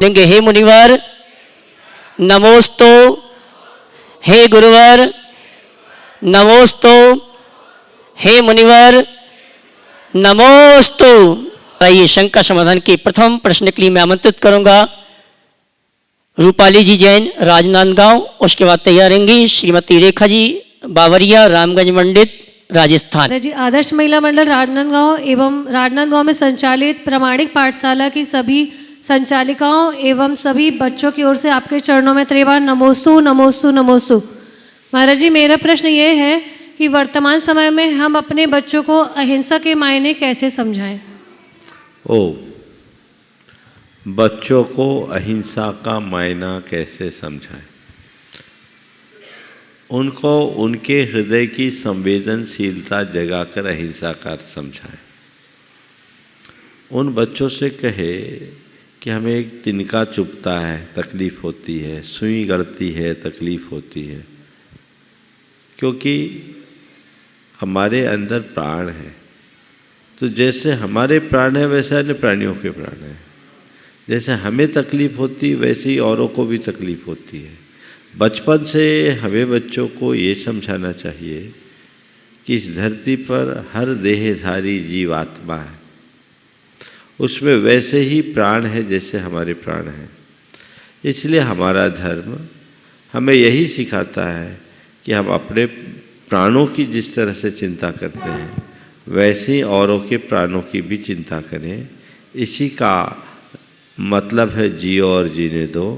लेंगे। हे मुनिवर नमोस्तु, हे गुरुवर नमोस्तु, हे मुनिवर नमोस्तु। आइए शंका समाधान के प्रथम प्रश्न के लिए मैं आमंत्रित करूंगा रूपाली जी जैन राजनांदगांव, उसके बाद तैयार रहेंगी श्रीमती रेखा जी बावरिया रामगंज मंडित राजस्थान। जी आदर्श महिला मंडल राजनांदगांव एवं राजनांदगांव में संचालित प्रामाणिक पाठशाला की सभी संचालिकाओं एवं सभी बच्चों की ओर से आपके चरणों में त्रिवार नमोस्तु नमोस्तु नमोस्तु। महाराज जी मेरा प्रश्न ये है कि वर्तमान समय में हम अपने बच्चों को अहिंसा के मायने कैसे समझाएं? बच्चों को अहिंसा का मायना कैसे समझाएं? उनको उनके हृदय की संवेदनशीलता जगाकर अहिंसा का अर्थ समझाएं। उन बच्चों से कहे कि हमें एक तिनका चुभता है, तकलीफ़ होती है, सुई गड़ती है, तकलीफ़ होती है, क्योंकि हमारे अंदर प्राण है। तो जैसे हमारे प्राण है वैसे अन्य प्राणियों के प्राण है। जैसे हमें तकलीफ़ होती वैसे ही औरों को भी तकलीफ़ होती है। बचपन से हमें बच्चों को ये समझाना चाहिए कि इस धरती पर हर देहधारी जीवात्मा है, उसमें वैसे ही प्राण है जैसे हमारे प्राण हैं। इसलिए हमारा धर्म हमें यही सिखाता है कि हम अपने प्राणों की जिस तरह से चिंता करते हैं वैसे ही औरों के प्राणों की भी चिंता करें। इसी का मतलब है जियो और जीने दो,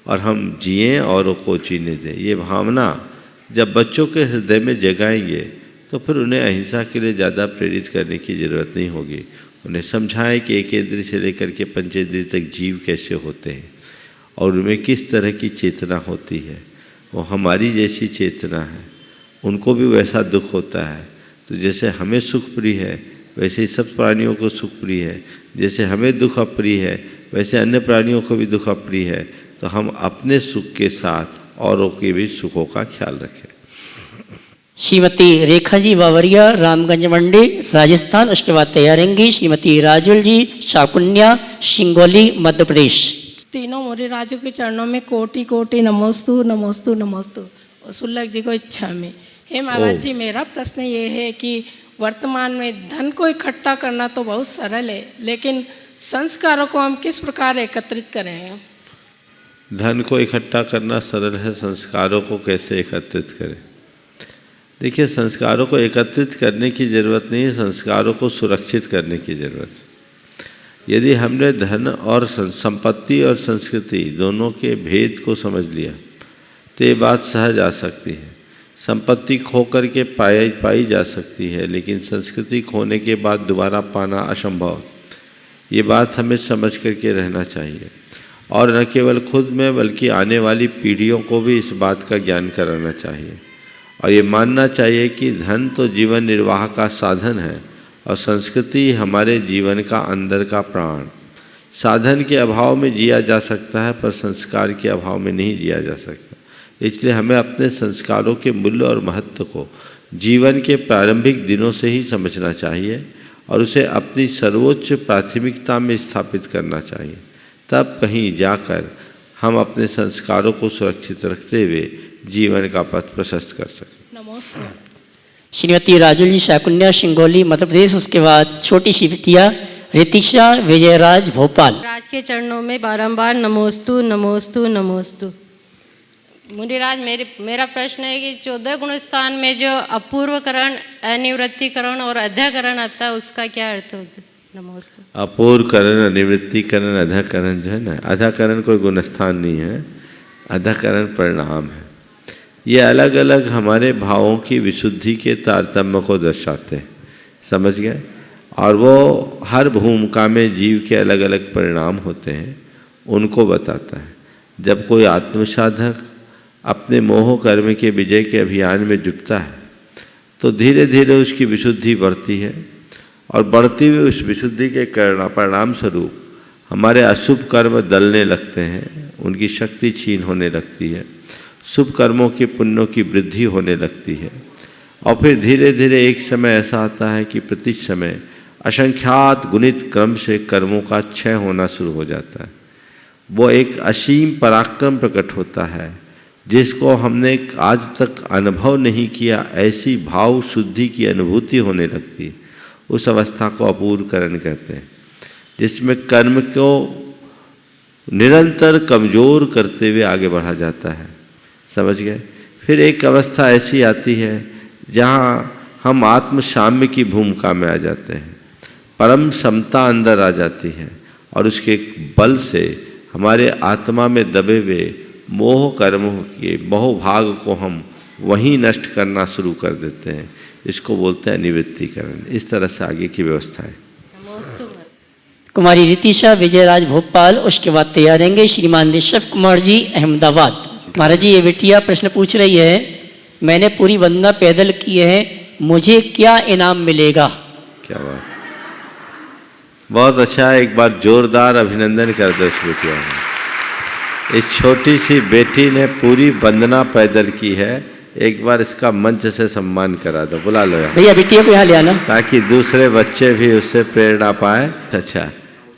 और हम जिएं औरों को जीने दें। ये भावना जब बच्चों के हृदय में जगाएंगे तो फिर उन्हें अहिंसा के लिए ज़्यादा प्रेरित करने की ज़रूरत नहीं होगी। उन्हें समझाएं कि एक इंद्रिय से लेकर के पंचेंद्रिय तक जीव कैसे होते हैं और उनमें किस तरह की चेतना होती है। वो हमारी जैसी चेतना है, उनको भी वैसा दुख होता है। तो जैसे हमें सुख प्रिय है वैसे ही सब प्राणियों को सुख प्रिय है। जैसे हमें दुख अप्रिय है वैसे अन्य प्राणियों को भी दुख अप्रिय है। तो हम अपने सुख के साथ औरों के भी सुखों का ख्याल रखें। श्रीमती रेखा जी बावरिया रामगंज मंडी राजस्थान, उसके बाद तैयार रहेंगी श्रीमती राजुल जी शाकुन्या सिंगोली मध्य प्रदेश। तीनों मोरे राजू के चरणों में कोटि कोटि नमोस्तु नमोस्तु नमोस्तु। सुल्लभ जी को इच्छा में। हे महाराज जी मेरा प्रश्न ये है कि वर्तमान में धन को इकट्ठा करना तो बहुत सरल है, लेकिन संस्कारों को हम किस प्रकार एकत्रित करें? धन को इकट्ठा करना सरल है, संस्कारों को कैसे एकत्रित करें? देखिए, संस्कारों को एकत्रित करने की ज़रूरत नहीं है, संस्कारों को सुरक्षित करने की ज़रूरत है। यदि हमने धन और संपत्ति और संस्कृति दोनों के भेद को समझ लिया तो ये बात सहज आ सकती है। संपत्ति खो करके पाई जा सकती है, लेकिन संस्कृति खोने के बाद दोबारा पाना असंभव। ये बात हमें समझ करके रहना चाहिए, और न केवल खुद में बल्कि आने वाली पीढ़ियों को भी इस बात का ज्ञान कराना चाहिए। और ये मानना चाहिए कि धन तो जीवन निर्वाह का साधन है और संस्कृति हमारे जीवन का अंदर का प्राण। साधन के अभाव में जिया जा सकता है पर संस्कार के अभाव में नहीं जिया जा सकता। इसलिए हमें अपने संस्कारों के मूल्य और महत्व को जीवन के प्रारंभिक दिनों से ही समझना चाहिए और उसे अपनी सर्वोच्च प्राथमिकता में स्थापित करना चाहिए। तब कहीं जाकर हम अपने संस्कारों को सुरक्षित रखते हुए जीवन का पथ प्रशस्त कर सकें। नमस्ते। श्रीमती राजुल जी शाकुन्या सिंगोली मध्य प्रदेश, उसके बाद छोटी सी बिटिया रितिशा विजयराज भोपाल। राज के चरणों में बारंबार नमोस्तु नमोस्तु नमोस्तु। मुनिराज मेरा प्रश्न है कि 14 गुण स्थान में जो अपूर्वकरण, अनिवृत्तिकरण और अध्याकरण आता है उसका क्या अर्थ होता है? नमोस्तु। अपूर्वकरण, अनिवृत्तिकरण, अध्याकरण जो है ना, अध्याकरण कोई गुणस्थान नहीं है, अध्याकरण परिणाम है। ये अलग अलग हमारे भावों की विशुद्धि के तारतम्य को दर्शाते हैं, समझ गए? और वो हर भूमिका में जीव के अलग अलग परिणाम होते हैं, उनको बताता है। जब कोई आत्मसाधक अपने मोह कर्म के विजय के अभियान में जुटता है तो धीरे धीरे उसकी विशुद्धि बढ़ती है, और बढ़ती हुई उस विशुद्धि के परिणाम स्वरूप हमारे अशुभ कर्म दलने लगते हैं, उनकी शक्ति क्षीण होने लगती है, शुभ कर्मों के पुण्यों की वृद्धि होने लगती है, और फिर धीरे धीरे एक समय ऐसा आता है कि प्रति समय असंख्यात गुणित क्रम से कर्मों का क्षय होना शुरू हो जाता है। वो एक असीम पराक्रम प्रकट होता है जिसको हमने आज तक अनुभव नहीं किया, ऐसी भाव शुद्धि की अनुभूति होने लगती है। उस अवस्था को अपूर्वकरण कहते हैं, जिसमें कर्म को निरंतर कमज़ोर करते हुए आगे बढ़ा जाता है। समझ गए? फिर एक अवस्था ऐसी आती है जहाँ हम आत्मसाम्य की भूमिका में आ जाते हैं, परम समता अंदर आ जाती है और उसके बल से हमारे आत्मा में दबे हुए मोह कर्मों के मोह भाग को हम वहीं नष्ट करना शुरू कर देते हैं। इसको बोलते हैं निवृत्तिकरण। इस तरह से आगे की व्यवस्था है। कुमारी रितिशा विजयराज भोपाल, उसके बाद तैयार रहेंगे श्रीमान ऋषभ कुमार जी अहमदाबाद। महाराज जी, ये बिटिया प्रश्न पूछ रही है, मैंने पूरी वंदना पैदल की है, मुझे क्या इनाम मिलेगा? क्या बात, बहुत अच्छा। एक बार जोरदार अभिनंदन कर दो इस बिटिया को। इस छोटी सी बेटी ने पूरी वंदना पैदल की है। एक बार इसका मंच से सम्मान करा दो, बुला लो यार भैया, बिटिया को यहाँ ले आना, ताकि दूसरे बच्चे भी उससे प्रेरणा पाए। अच्छा,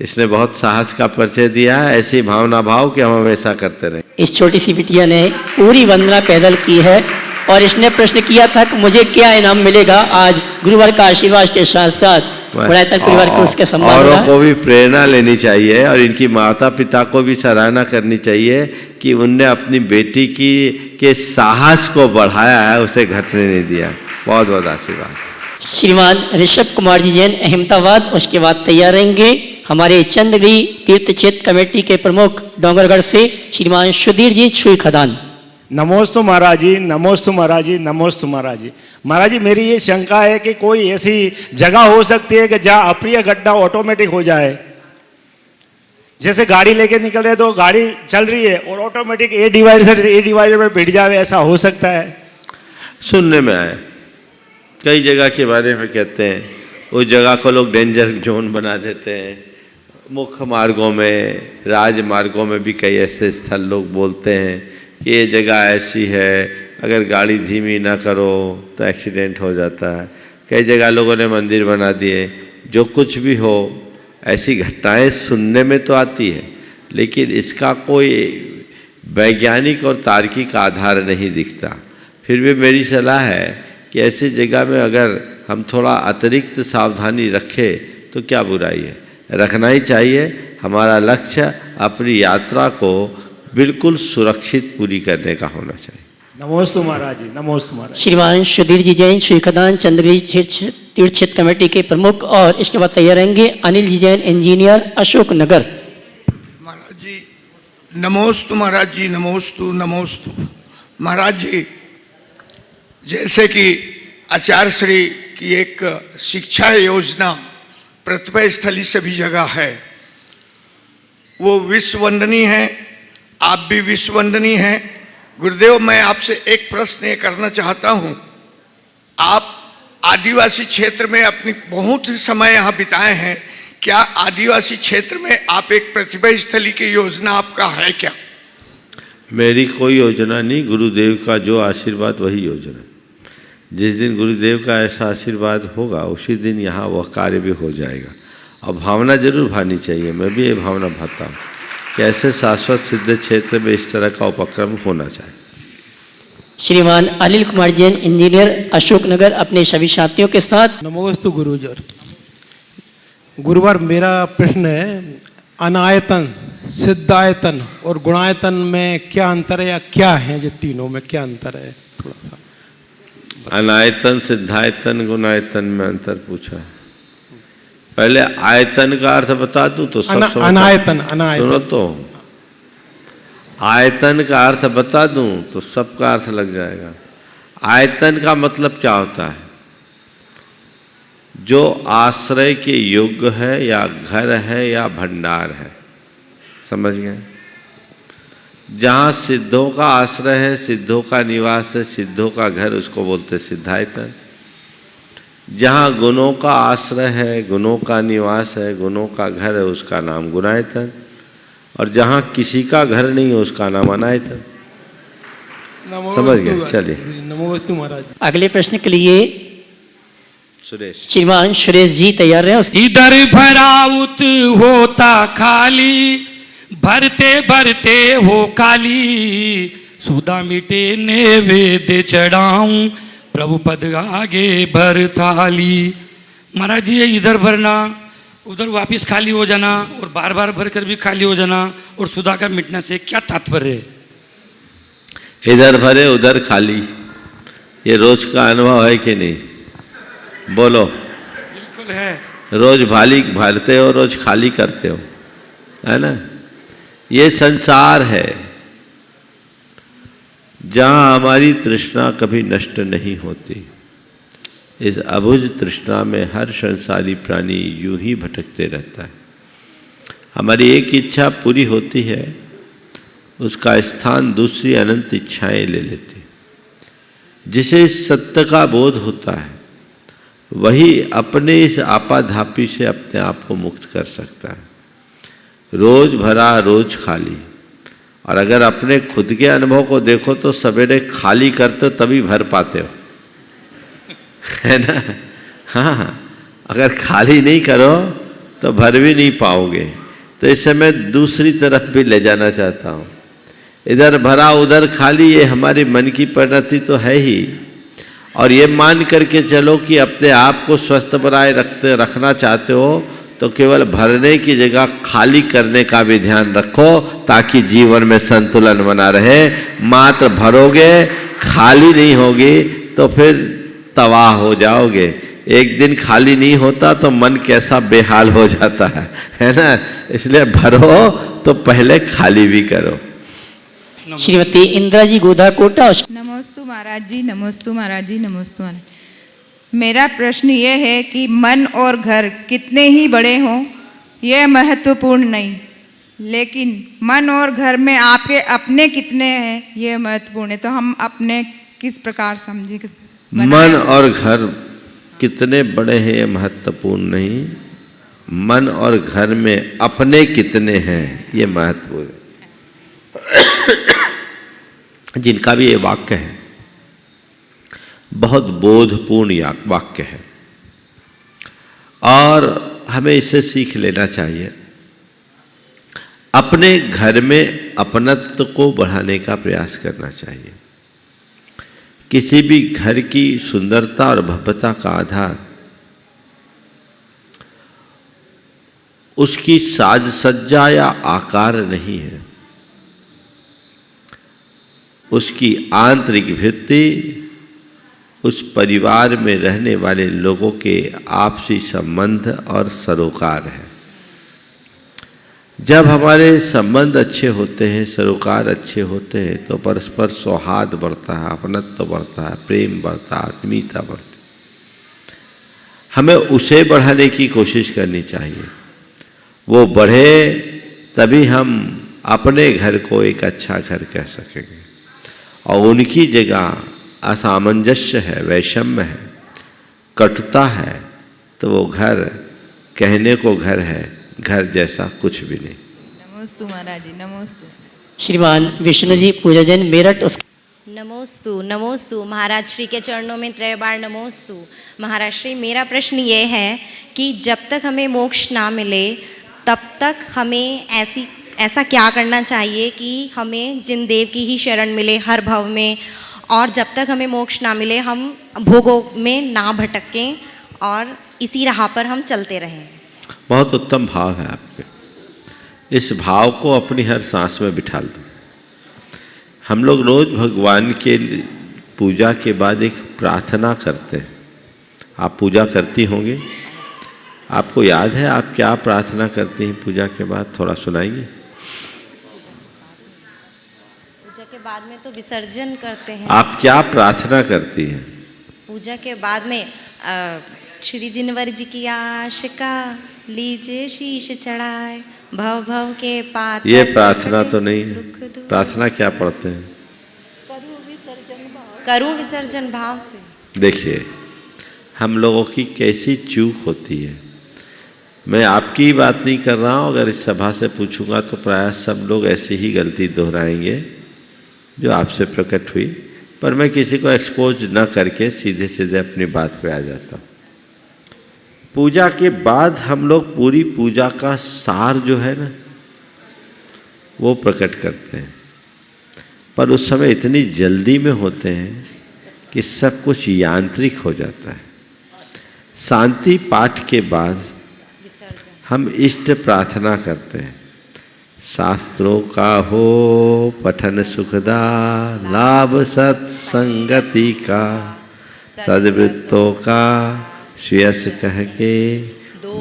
इसने बहुत साहस का परिचय दिया है। ऐसी भावना भाव कि हम हमेशा करते रहें। इस छोटी सी बिटिया ने पूरी वंदना पैदल की है और इसने प्रश्न किया था कि मुझे क्या इनाम मिलेगा। आज गुरुवार का आशीर्वाद के साथ साथ गुणायतन परिवार को उसके सम्मान औरों मिला। को भी प्रेरणा लेनी चाहिए और इनकी माता पिता को भी सराहना करनी चाहिए कि उनने अपनी बेटी के साहस को बढ़ाया है, उसे घटने नहीं दिया। बहुत बहुत आशीर्वाद। श्रीमान ऋषभ कुमार जी जैन अहमदाबाद, उसके बाद तैयार रहेंगे हमारे चंद्रगिरी तीर्थ क्षेत्र कमेटी के प्रमुख डोंगरगढ़ से श्रीमान सुधीर जी छुई खदान। नमोस्तु महाराज जी, नमोस्तु महाराज जी, नमोस्तु महाराज जी। महाराज जी, मेरी ये शंका है कि कोई ऐसी जगह हो सकती है कि जहाँ अप्रिय घटना ऑटोमेटिक हो जाए। जैसे गाड़ी लेके निकल रहे तो गाड़ी चल रही है और ऑटोमेटिक ए डिवाइडर में भिड़ जाए, ऐसा हो सकता है? सुनने में आया, कई जगह के बारे में कहते हैं, उस जगह को लोग डेंजर जोन बना देते हैं। मुख्य मार्गों में, राजमार्गों में भी कई ऐसे स्थल लोग बोलते हैं कि ये जगह ऐसी है, अगर गाड़ी धीमी ना करो तो एक्सीडेंट हो जाता है। कई जगह लोगों ने मंदिर बना दिए। जो कुछ भी हो, ऐसी घटनाएं सुनने में तो आती है, लेकिन इसका कोई वैज्ञानिक और तार्किक आधार नहीं दिखता। फिर भी मेरी सलाह है कि ऐसी जगह में अगर हम थोड़ा अतिरिक्त सावधानी रखें तो क्या बुराई है, रखना ही चाहिए। हमारा लक्ष्य अपनी यात्रा को बिल्कुल सुरक्षित पूरी करने का होना चाहिए। नमोस्तु महाराज जी, नमोस्तु महाराज। श्रीमान सुधीर जी जैन श्री खदान चंद्रगिरी तीर्थ क्षेत्र कमेटी के प्रमुख, और इसके बाद तैयार रहेंगे अनिल जी जैन इंजीनियर अशोक नगर। महाराज जी नमोस्तु, महाराज जी नमोस्तु नमोस्तु। महाराज जी, जैसे कि आचार्य श्री की एक शिक्षा योजना प्रतिभा स्थली सभी जगह है, वो विश्व वंदनीय है, आप भी विश्व वंदनीय हैं। गुरुदेव, मैं आपसे एक प्रश्न ये करना चाहता हूँ। आप आदिवासी क्षेत्र में अपनी बहुत ही समय यहाँ बिताए हैं, क्या आदिवासी क्षेत्र में आप एक प्रतिभा स्थली की योजना आपका है क्या? मेरी कोई योजना नहीं, गुरुदेव का जो आशीर्वाद वही योजना। जिस दिन गुरुदेव का ऐसा आशीर्वाद होगा उसी दिन यहाँ वह कार्य भी हो जाएगा। और भावना जरूर भानी चाहिए, मैं भी ये भावना भाता हूँ कि ऐसे शाश्वत सिद्ध क्षेत्र में इस तरह का उपक्रम होना चाहिए। श्रीमान अनिल कुमार जैन इंजीनियर अशोक नगर अपने सभी साथियों के साथ। नमोस्तु गुरुजर। गुरुवर, मेरा प्रश्न है, अनायतन, सिद्धायतन और गुणायतन में क्या अंतर है, या क्या है ये तीनों में क्या अंतर है? थोड़ा सा अनायतन, सिद्धायतन, गुणायतन में अंतर पूछा। पहले आयतन का अर्थ बता दूं तो सब समझ। अनायतन, सुनो तो, आयतन का अर्थ बता दूं तो सबका अर्थ लग जाएगा। आयतन का मतलब क्या होता है? जो आश्रय के योग्य है, या घर है, या भंडार है। समझ गए? जहाँ सिद्धों का आश्रय है, सिद्धों का निवास है, सिद्धों का घर, उसको बोलते सिद्धायतन। जहाँ गुणों का आश्रय है, गुणों का निवास है, गुणों का घर है, उसका नाम गुणायतन। और जहाँ किसी का घर नहीं है उसका नाम अनायतन। समझ गए? चलिए, नमोस्तु महाराज। अगले प्रश्न के लिए सुरेश। श्रीमान सुरेश जी तैयार रहे। इधर भराउत होता खाली, भरते भरते हो काली, सुधा मिटे नैवेद्य चढ़ाऊं, प्रभु पद आगे भर थाली। महाराज जी ये इधर भरना उधर वापस खाली हो जाना और बार बार भर कर भी खाली हो जाना और सुधा का मिटने से क्या तात्पर्य है? इधर भरे उधर खाली, ये रोज का अनुभव है कि नहीं? बोलो। बिल्कुल है। रोज भाली भरते हो, रोज खाली करते हो, है ना? ये संसार है जहाँ हमारी तृष्णा कभी नष्ट नहीं होती। इस अबुझ तृष्णा में हर संसारी प्राणी यूं ही भटकते रहता है। हमारी एक इच्छा पूरी होती है, उसका स्थान दूसरी अनंत इच्छाएं ले लेती। जिसे इस सत्य का बोध होता है वही अपने इस आपाधापी से अपने आप को मुक्त कर सकता है। रोज भरा रोज खाली। और अगर अपने खुद के अनुभव को देखो तो सवेरे खाली करते तभी भर पाते हो, है ना? हाँ, अगर खाली नहीं करो तो भर भी नहीं पाओगे। तो इसे मैं दूसरी तरफ भी ले जाना चाहता हूँ। इधर भरा उधर खाली, ये हमारी मन की परिणति तो है ही। और ये मान करके चलो कि अपने आप को स्वस्थ बनाए रखना चाहते हो तो केवल भरने की जगह खाली करने का भी ध्यान रखो, ताकि जीवन में संतुलन बना रहे। मात्र भरोगे खाली नहीं होगी तो फिर तबाह हो जाओगे। एक दिन खाली नहीं होता तो मन कैसा बेहाल हो जाता है ना? इसलिए भरो तो पहले खाली भी करो। श्रीमती इंदिरा जी गोधा कोटा। नमोस्तु महाराज जी, नमोस्तु महाराज जी, नमोस्तु महाराज। मेरा प्रश्न ये है कि मन और घर कितने ही बड़े हों यह महत्वपूर्ण नहीं, लेकिन मन और घर में आपके अपने कितने हैं यह महत्वपूर्ण है। तो हम अपने किस प्रकार समझे? मन और घर कितने बड़े हैं ये महत्वपूर्ण नहीं, मन और घर में अपने कितने हैं ये महत्वपूर्ण है। जिनका भी ये वाक्य है बहुत बोधपूर्ण वाक्य है और हमें इसे सीख लेना चाहिए। अपने घर में अपनत्व को बढ़ाने का प्रयास करना चाहिए। किसी भी घर की सुंदरता और भव्यता का आधार उसकी साज सज्जा या आकार नहीं है, उसकी आंतरिक भित्ति, उस परिवार में रहने वाले लोगों के आपसी संबंध और सरोकार है। जब हमारे संबंध अच्छे होते हैं, सरोकार अच्छे होते हैं तो परस्पर सौहार्द बढ़ता है, अपनत्व बढ़ता है, प्रेम बढ़ता है, आत्मीयता बढ़ती है। हमें उसे बढ़ाने की कोशिश करनी चाहिए। वो बढ़े तभी हम अपने घर को एक अच्छा घर कह सकेंगे। और उनकी जगह असामंजस्य है, वैषम्य है, कटुता है तो वो घर कहने को घर है, घर जैसा कुछ भी नहीं। नमोस्तु महाराज जी, नमोस्तु। श्रीमान विष्णु जी पूजन मेरठ। नमोस्तु नमोस्तु महाराज श्री के चरणों में 3 बार नमोस्तु। महाराज श्री, मेरा प्रश्न ये है कि जब तक हमें मोक्ष ना मिले तब तक हमें ऐसा क्या करना चाहिए कि हमें जिन देव की ही शरण मिले हर भव में, और जब तक हमें मोक्ष ना मिले हम भोगों में ना भटकें और इसी राह पर हम चलते रहें। बहुत उत्तम भाव है आपके। इस भाव को अपनी हर सांस में बिठा दो। हम लोग रोज भगवान के पूजा के बाद एक प्रार्थना करते हैं। आप पूजा करती होंगी, आपको याद है आप क्या प्रार्थना करती हैं पूजा के बाद? थोड़ा सुनाइए। पूजा के बाद में तो विसर्जन करते हैं। आप क्या प्रार्थना करती हैं पूजा के बाद में? श्री जिनवर जी की आशिका लीजिए शीश चढ़ाए, भव भव के पात। ये प्रार्थना तो नहीं है। प्रार्थना क्या पढ़ते हैं? करूँ विसर्जन भाव से। देखिए हम लोगों की कैसी चूक होती है। मैं आपकी बात नहीं कर रहा हूँ, अगर इस सभा से पूछूंगा तो प्रायः सब लोग ऐसी ही गलती दोहराएंगे जो आपसे प्रकट हुई, पर मैं किसी को एक्सपोज न करके सीधे सीधे अपनी बात पे आ जाता हूँ। पूजा के बाद हम लोग पूरी पूजा का सार जो है ना वो प्रकट करते हैं, पर उस समय इतनी जल्दी में होते हैं कि सब कुछ यांत्रिक हो जाता है। शांति पाठ के बाद हम इष्ट प्रार्थना करते हैं। शास्त्रों का हो पठन सुखदा, लाभ सत्संगति का, सद्वृत्तों का श्रेयस कह के,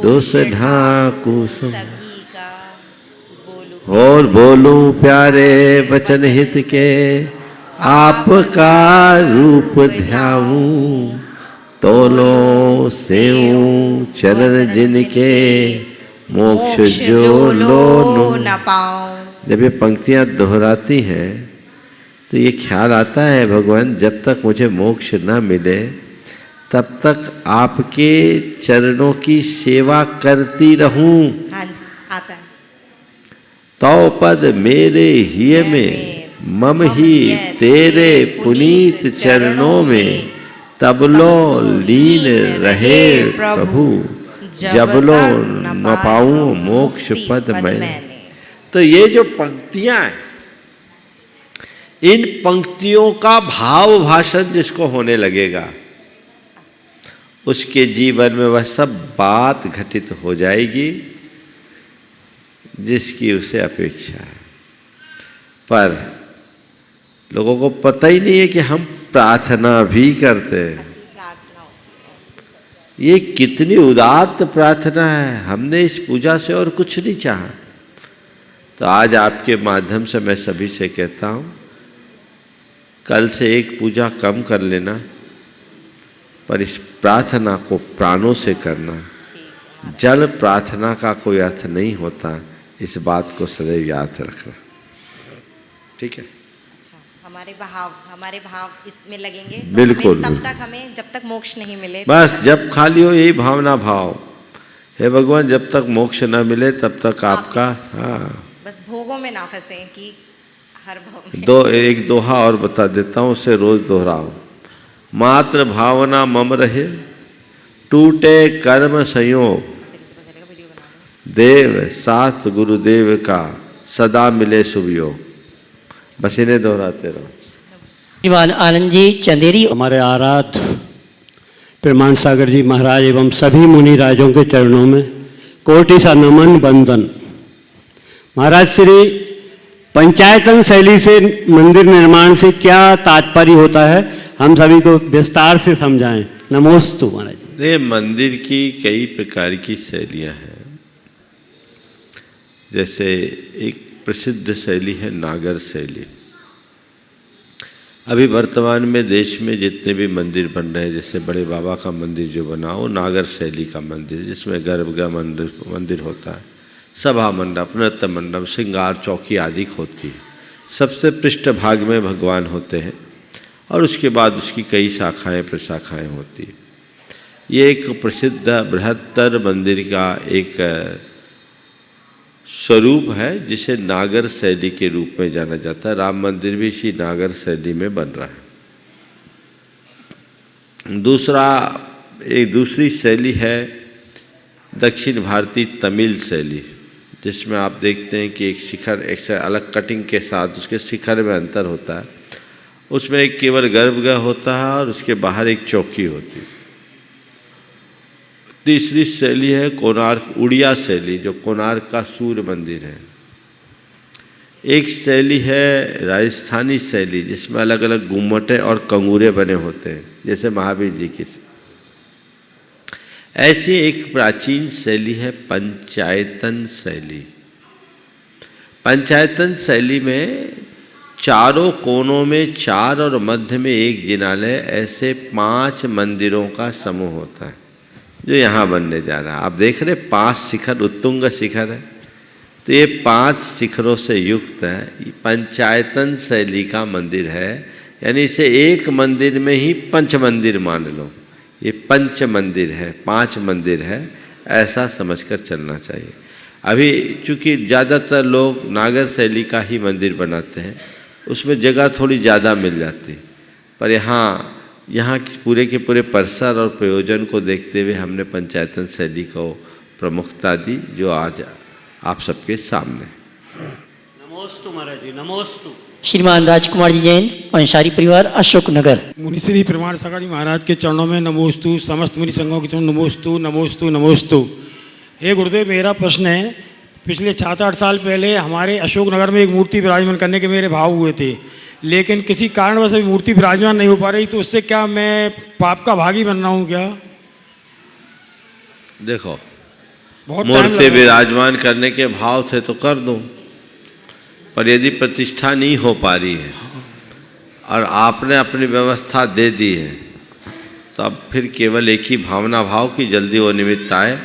दोष ढाकू और बोलूं प्यारे वचन हित के, आपका रूप ध्याऊं, तोलो सेऊं चरण जिनके, मोक्ष जो लो न पाऊं। जब ये पंक्तियां दोहराती हैं तो ये ख्याल आता है, भगवान जब तक मुझे मोक्ष न मिले तब तक आपके चरणों की सेवा करती रहूं। हाँ जी, आता है। तो पद मेरे हिय में, मम ही तेरे पुनीत चरणों में, तब लो लीन रहे प्रभु, जब लो न पाऊं मोक्ष पद मैंने। तो ये जो पंक्तियां हैं, इन पंक्तियों का भाव भाषण जिसको होने लगेगा उसके जीवन में वह सब बात घटित हो जाएगी जिसकी उसे अपेक्षा है। पर लोगों को पता ही नहीं है कि हम प्रार्थना भी करते हैं। ये कितनी उदात्त प्रार्थना है। हमने इस पूजा से और कुछ नहीं चाहा। तो आज आपके माध्यम से मैं सभी से कहता हूँ, कल से एक पूजा कम कर लेना, पर इस प्रार्थना को प्राणों से करना। जल प्रार्थना का कोई अर्थ नहीं होता, इस बात को सदैव याद रखना। ठीक है? हमारे भाव इसमें लगेंगे तो बिल्कुल, तब तक हमें, जब तक मोक्ष नहीं मिले, बस जब खाली हो यही भावना भाव, हे भगवान जब तक मोक्ष ना मिले तब तक आपका, हाँ बस भोगों में ना फंसे कि हर भोग में। एक दोहा और बता देता हूँ, उसे रोज दोहराओ। मात्र भावना मम रहे, टूटे कर्म संयोग, देव शास्त्र गुरुदेव का सदा मिले शुभ योग। बस इन्हें दोहराते रहो। श्रीमान आनंद जी चंदेरी। हमारे आराध्य प्रमाण सागर जी महाराज एवं सभी मुनि राजों के चरणों में कोटि सा नमन बंदन। महाराज श्री पंचायतन शैली से मंदिर निर्माण से क्या तात्पर्य होता है, हम सभी को विस्तार से समझाएं। नमोस्तु महाराज जी। ये मंदिर की कई प्रकार की शैलियाँ हैं। जैसे एक प्रसिद्ध शैली है नागर शैली। अभी वर्तमान में देश में जितने भी मंदिर बन रहे हैं, जैसे बड़े बाबा का मंदिर जो बना वो नागर शैली का मंदिर, जिसमें गर्भगृह मंदिर होता है, सभा मंडप, नृत्य मंडप, श्रृंगार चौकी आदि होती है। सबसे पृष्ठ भाग में भगवान होते हैं और उसके बाद उसकी कई शाखाएं प्रशाखाएं होती है। ये एक प्रसिद्ध बृहत्तर मंदिर का एक स्वरूप है जिसे नागर शैली के रूप में जाना जाता है। राम मंदिर भी इसी नागर शैली में बन रहा है। दूसरी शैली है दक्षिण भारतीय तमिल शैली, जिसमें आप देखते हैं कि एक शिखर, एक से अलग कटिंग के साथ उसके शिखर में अंतर होता है। उसमें एक केवल गर्भगृह होता है और उसके बाहर एक चौकी होती है। तीसरी शैली है कोणार्क उड़िया शैली, जो कोणार्क का सूर्य मंदिर है। एक शैली है राजस्थानी शैली, जिसमें अलग अलग गुम्मटें और कंगूरे बने होते हैं, जैसे महावीर जी की। ऐसी एक प्राचीन शैली है पंचायतन शैली। पंचायतन शैली में चारों कोनों में 4 और मध्य में एक जिनालय, ऐसे 5 मंदिरों का समूह होता है जो यहाँ बनने जा रहा है। आप देख रहे 5 शिखर, उत्तुंग शिखर है, तो ये 5 शिखरों से युक्त है। पंचायतन शैली का मंदिर है, यानी इसे एक मंदिर में ही पंच मंदिर मान लो। ये पंच मंदिर है, 5 मंदिर है, ऐसा समझकर चलना चाहिए। अभी चूँकि ज़्यादातर लोग नागर शैली का ही मंदिर बनाते हैं, उसमें जगह थोड़ी ज़्यादा मिल जाती, पर यहाँ की पूरे के पूरे परिसर और प्रयोजन को देखते हुए हमने पंचायतन शैली को प्रमुखता दी, जो आज आप सबके सामने। नमोस्तु महाराज जी, नमोस्तु। श्रीमान राजकुमार जी जैन, अंसारी परिवार, अशोक नगर। मुनिश्री प्रमाण सागर जी महाराज के चरणों में नमोस्तु, समस्त मुनि संघों के चरणों नमोस्तु नमोस्तु नमोस्तु। हे गुरुदेव, मेरा प्रश्न है, पिछले 7-8 साल पहले हमारे अशोक नगर में एक मूर्ति विराजमान करने के मेरे भाव हुए थे, लेकिन किसी कारणवश अभी मूर्ति विराजमान नहीं हो पा रही, तो उससे क्या मैं पाप का भागी बन रहा हूँ क्या? देखो, बहुत मूर्ति विराजमान करने के भाव थे तो कर दो, पर यदि प्रतिष्ठा नहीं हो पा रही है और आपने अपनी व्यवस्था दे दी है, तो अब फिर केवल एक ही भावना भाव की जल्दी वो निमित्त आए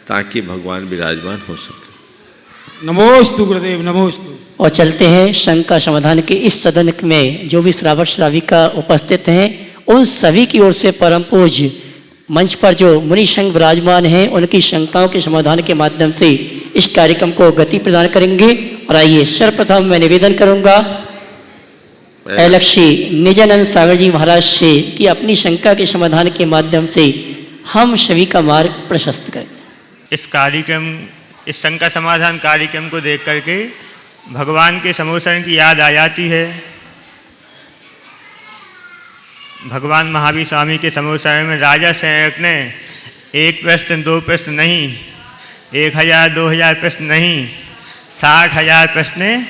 ताकि भगवान विराजमान हो सके। नमोस्तु गुरुदेव, नमोस्तु। और चलते हैं शंका समाधान के इस सदन में जो भी श्रावक श्राविका उपस्थित हैं, उन सभी की ओर से परम पूज्य मंच पर जो मुनि संघ विराजमान हैं, उनकी शंकाओं के समाधान के माध्यम से इस कार्यक्रम को गति प्रदान करेंगे। और आइए सर्वप्रथम मैं निवेदन करूंगा अलक्षी निजानंद सागर जी महाराज से कि अपनी शंका के समाधान के माध्यम से हम सभी का मार्ग प्रशस्त करें। इस कार्यक्रम, इस शंका समाधान कार्यक्रम को देख करके भगवान के समोसरण की याद आ जाती है। भगवान महावीर स्वामी के समोसरण में राजा सेवक ने 1 प्रश्न 2 प्रश्न नहीं, 1000 2000 प्रश्न नहीं, 60,000 प्रश्न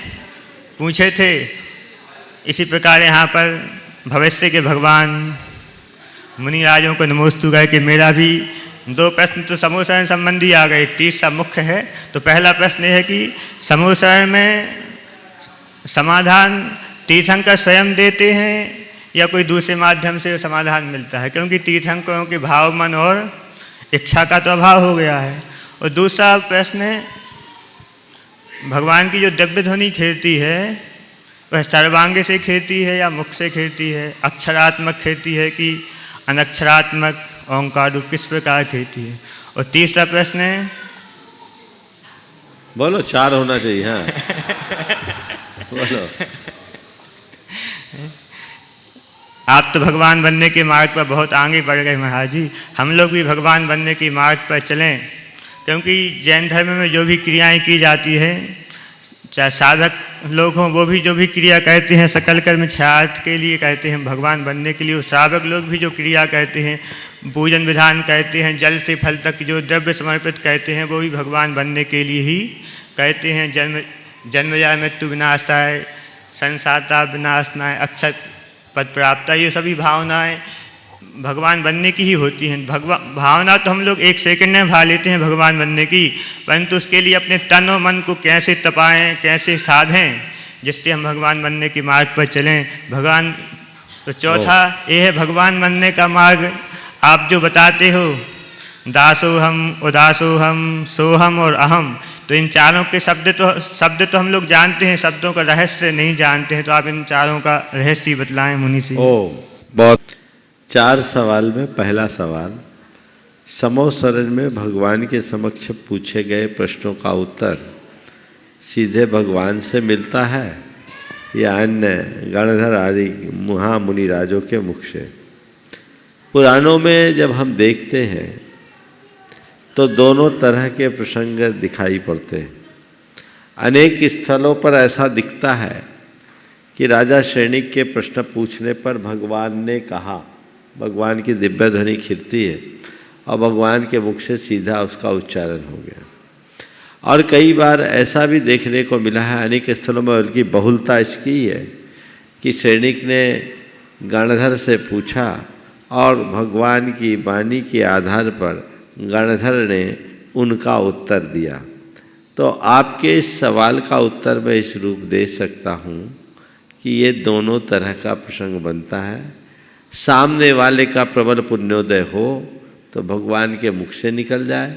पूछे थे। इसी प्रकार यहाँ पर भविष्य के भगवान मुनिराजों को नमोस्तु कह के मेरा भी 2 प्रश्न तो समोसरण संबंधी आ गए, तीसरा मुख्य है। तो पहला प्रश्न है कि समोसरण में समाधान तीर्थंकर स्वयं देते हैं या कोई दूसरे माध्यम से समाधान मिलता है, क्योंकि तीर्थंकरों के भाव मन और इच्छा का तो अभाव हो गया है। और दूसरा प्रश्न है, भगवान की जो दिव्य ध्वनि खेलती है वह सर्वांग से खेलती है या मुख से खेलती है, अक्षरात्मक खेलती है कि अनक्षरात्मक ओंकार रूप किस प्रकार खेलती है। और तीसरा प्रश्न है, बोलो 4 होना चाहिए। हाँ बोलो। आप तो भगवान बनने के मार्ग पर बहुत आगे बढ़ गए महाराज जी, हम लोग भी भगवान बनने के मार्ग पर चलें, क्योंकि जैन धर्म में जो भी क्रियाएं की जाती हैं, चाहे साधक लोग हों वो भी जो भी क्रिया कहते हैं सकल कर्म क्षयार्थ के लिए कहते हैं, भगवान बनने के लिए। श्रावक लोग भी जो क्रिया कहते हैं, पूजन विधान कहते हैं, जल से फल तक जो द्रव्य समर्पित कहते हैं, वो भी भगवान बनने के लिए ही कहते हैं। जन्मजा मृत्यु विनाशाय, संसाता विनाशनाय, अक्षत पद प्राप्ता, ये सभी भावनाएं भगवान बनने की ही होती हैं। भावना तो हम लोग 1 सेकंड में भा लेते हैं भगवान बनने की, परंतु उसके लिए अपने तन और मन को कैसे तपाएं, कैसे साधें, जिससे हम भगवान बनने के मार्ग पर चलें। भगवान तो चौथा ये है भगवान बनने का मार्ग आप जो बताते हो, दासोहम, उदासोहम, सोहम और अहम, तो इन चारों के शब्द तो हम लोग जानते हैं, शब्दों का रहस्य नहीं जानते हैं, तो आप इन चारों का रहस्य बतलाएं मुनि से। बहुत 4 सवाल में पहला सवाल, समोसरण में भगवान के समक्ष पूछे गए प्रश्नों का उत्तर सीधे भगवान से मिलता है या अन्य गणधर आदि महामुनि राजों के मुख से। पुराणों में जब हम देखते हैं तो दोनों तरह के प्रसंग दिखाई पड़ते हैं। अनेक स्थलों पर ऐसा दिखता है कि राजा सैनिक के प्रश्न पूछने पर भगवान ने कहा, भगवान की दिव्य ध्वनि खिलती है और भगवान के मुख से सीधा उसका उच्चारण हो गया। और कई बार ऐसा भी देखने को मिला है, अनेक स्थलों में उनकी बहुलता इसकी है कि सैनिक ने गणधर से पूछा और भगवान की वाणी के आधार पर गणधर ने उनका उत्तर दिया। तो आपके इस सवाल का उत्तर मैं इस रूप दे सकता हूँ कि ये दोनों तरह का प्रसंग बनता है। सामने वाले का प्रबल पुण्योदय हो तो भगवान के मुख से निकल जाए,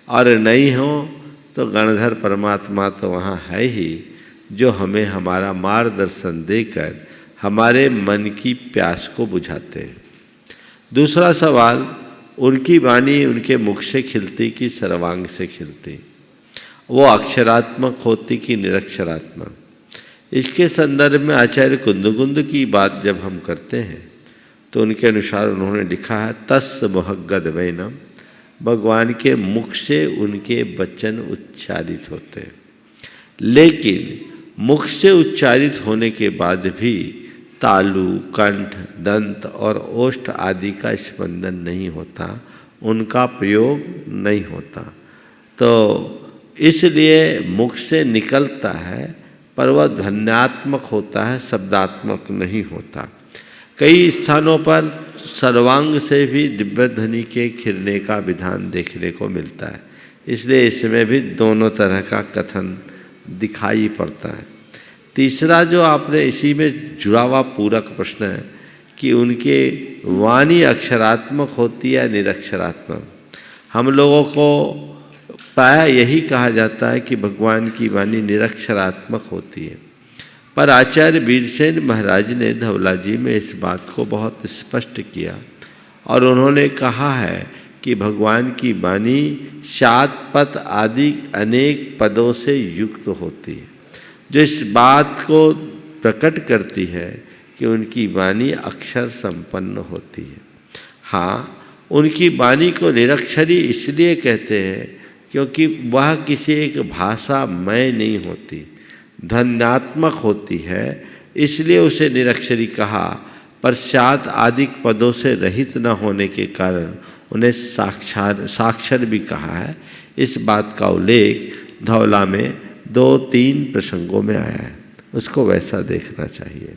और नहीं हो तो गणधर परमात्मा तो वहाँ है ही, जो हमें हमारा मार्गदर्शन देकर हमारे मन की प्यास को बुझाते हैं। दूसरा सवाल, उनकी वाणी उनके मुख से खिलती कि सर्वांग से खिलती, वो अक्षरात्मक होती कि निरक्षरात्मक। इसके संदर्भ में आचार्य कुंदकुंद की बात जब हम करते हैं तो उनके अनुसार उन्होंने लिखा है, तस् मुहग्गद वैनम, भगवान के मुख से उनके वचन उच्चारित होते हैं, लेकिन मुख से उच्चारित होने के बाद भी तालु, कंठ, दंत और ओष्ठ आदि का स्पंदन नहीं होता, उनका प्रयोग नहीं होता। तो इसलिए मुख से निकलता है पर वह ध्वन्यात्मक होता है, शब्दात्मक नहीं होता। कई स्थानों पर सर्वांग से भी दिव्य ध्वनि के खिलने का विधान देखने को मिलता है, इसलिए इसमें भी दोनों तरह का कथन दिखाई पड़ता है। तीसरा जो आपने इसी में जुड़ा हुआ पूरक प्रश्न है कि उनके वाणी अक्षरात्मक होती है निरक्षरात्मक। हम लोगों को प्राय यही कहा जाता है कि भगवान की वाणी निरक्षरात्मक होती है, पर आचार्य वीरसेन महाराज ने धवला जी में इस बात को बहुत स्पष्ट किया और उन्होंने कहा है कि भगवान की वाणी 7 पद आदि अनेक पदों से युक्त होती है, जो इस बात को प्रकट करती है कि उनकी वाणी अक्षर संपन्न होती है। हाँ, उनकी वाणी को निरक्षरी इसलिए कहते हैं क्योंकि वह किसी एक भाषामय नहीं होती, ध्वन्यात्मक होती है, इसलिए उसे निरक्षरी कहा। पर 7 आदि पदों से रहित न होने के कारण उन्हें साक्षर भी कहा है। इस बात का उल्लेख धवला में 2-3 प्रसंगों में आया है, उसको वैसा देखना चाहिए।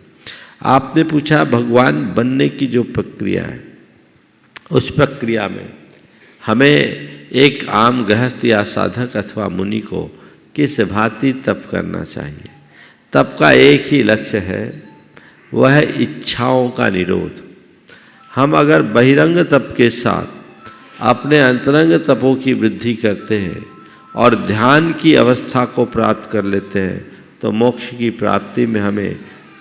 आपने पूछा भगवान बनने की जो प्रक्रिया है, उस प्रक्रिया में हमें एक आम गृहस्थ या साधक अथवा मुनि को किस भांति तप करना चाहिए। तप का एक ही लक्ष्य है, वह है इच्छाओं का निरोध। हम अगर बहिरंग तप के साथ अपने अंतरंग तपों की वृद्धि करते हैं और ध्यान की अवस्था को प्राप्त कर लेते हैं तो मोक्ष की प्राप्ति में हमें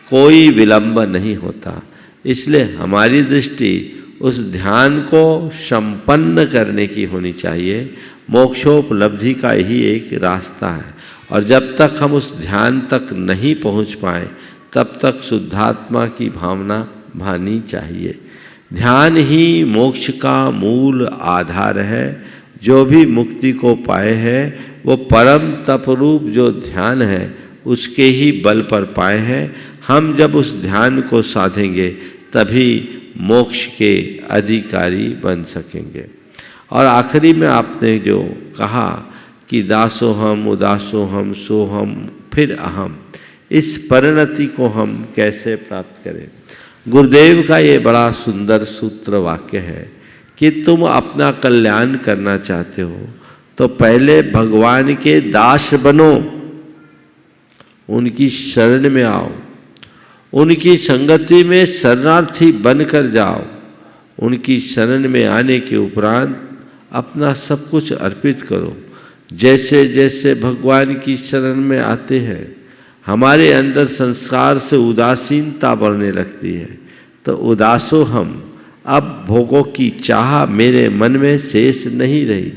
कोई विलंब नहीं होता। इसलिए हमारी दृष्टि उस ध्यान को संपन्न करने की होनी चाहिए। मोक्षोपलब्धि का ही एक रास्ता है और जब तक हम उस ध्यान तक नहीं पहुंच पाए तब तक शुद्धात्मा की भावना भानी चाहिए। ध्यान ही मोक्ष का मूल आधार है। जो भी मुक्ति को पाए हैं वो परम तपरूप जो ध्यान है उसके ही बल पर पाए हैं। हम जब उस ध्यान को साधेंगे तभी मोक्ष के अधिकारी बन सकेंगे। और आखिरी में आपने जो कहा कि दासोहम उदासोहम सोहम फिर अहम, इस परिणति को हम कैसे प्राप्त करें। गुरुदेव का ये बड़ा सुंदर सूत्र वाक्य है कि तुम अपना कल्याण करना चाहते हो तो पहले भगवान के दास बनो, उनकी शरण में आओ, उनकी संगति में शरणार्थी बनकर जाओ। उनकी शरण में आने के उपरांत अपना सब कुछ अर्पित करो। जैसे जैसे भगवान की शरण में आते हैं हमारे अंदर संस्कार से उदासीनता बढ़ने लगती है, तो उदासो हम, अब भोगों की चाह मेरे मन में शेष नहीं रही,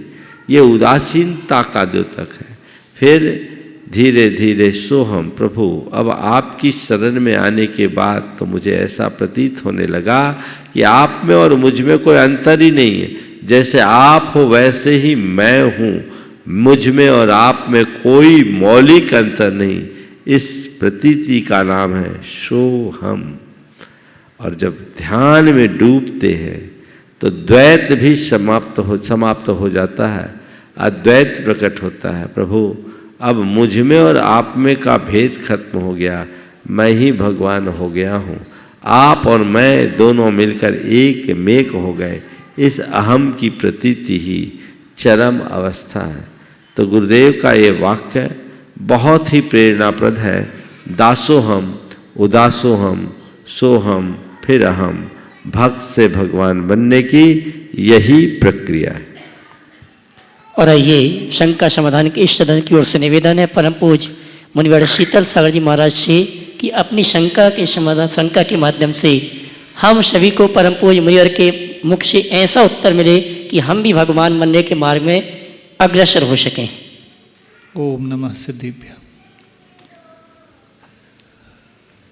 ये उदासीनता का द्योतक है। फिर धीरे धीरे सोहम, प्रभु अब आपकी शरण में आने के बाद तो मुझे ऐसा प्रतीत होने लगा कि आप में और मुझ में कोई अंतर ही नहीं है। जैसे आप हो वैसे ही मैं हूँ, मुझ में और आप में कोई मौलिक अंतर नहीं। इस प्रतीति का नाम है सोहम। और जब ध्यान में डूबते हैं तो द्वैत भी समाप्त हो जाता है, अद्वैत प्रकट होता है। प्रभु अब मुझ में और आप में का भेद खत्म हो गया, मैं ही भगवान हो गया हूँ, आप और मैं दोनों मिलकर एक मेक हो गए। इस अहम की प्रतीति ही चरम अवस्था है। तो गुरुदेव का ये वाक्य बहुत ही प्रेरणाप्रद है। दासोहम उदासोहम सोहम फिर अहम, भक्त से भगवान बनने की यही प्रक्रिया है। और ये शंका समाधान के इष्ट सदन की ओर से निवेदन है परम पूज्य मुनिवर शीतल सागर जी महाराज से कि अपनी शंका के समाधान, शंका के माध्यम से हम सभी को परम पूज्य मुनिवर के मुख से ऐसा उत्तर मिले कि हम भी भगवान बनने के मार्ग में अग्रसर हो सकें। ओम नमः सिद्धिभ्य।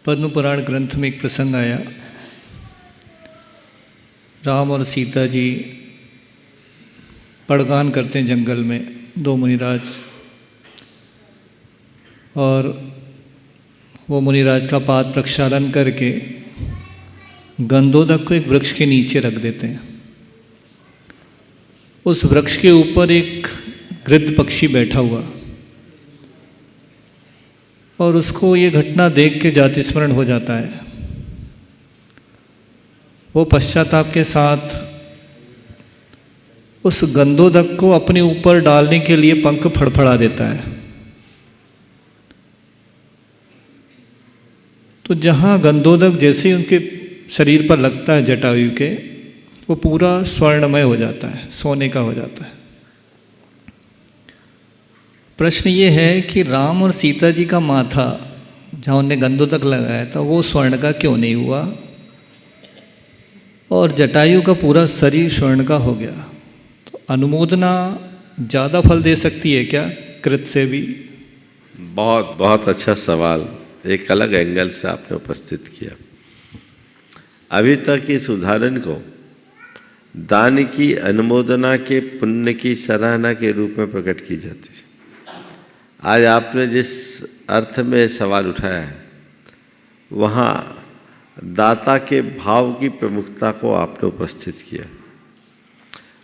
पद्म पुराण ग्रंथ में एक प्रसंग आया, राम और सीता जी पड़गान करते हैं जंगल में, 2 मुनिराज, और वो मुनिराज का पाद प्रक्षालन करके गंधोदक को एक वृक्ष के नीचे रख देते हैं। उस वृक्ष के ऊपर एक गृद्ध पक्षी बैठा हुआ और उसको ये घटना देख के जाति स्मरण हो जाता है। वो पश्चाताप के साथ उस गंधोदक को अपने ऊपर डालने के लिए पंख फड़फड़ा देता है। तो जहाँ गंधोदक जैसे ही उनके शरीर पर लगता है जटायु के, वो पूरा स्वर्णमय हो जाता है, सोने का हो जाता है। प्रश्न ये है कि राम और सीता जी का माथा जहाँ उन्होंने गंधोदक लगाया था वो स्वर्ण का क्यों नहीं हुआ, और जटायु का पूरा शरीर स्वर्ण का हो गया? तो अनुमोदना ज़्यादा फल दे सकती है क्या कृत से भी? बहुत बहुत अच्छा सवाल, एक अलग एंगल से आपने उपस्थित किया। अभी तक इस उदाहरण को दान की अनुमोदना के पुण्य की सराहना के रूप में प्रकट की जाती है। आज आपने जिस अर्थ में सवाल उठाया है वहाँ दाता के भाव की प्रमुखता को आपने उपस्थित किया।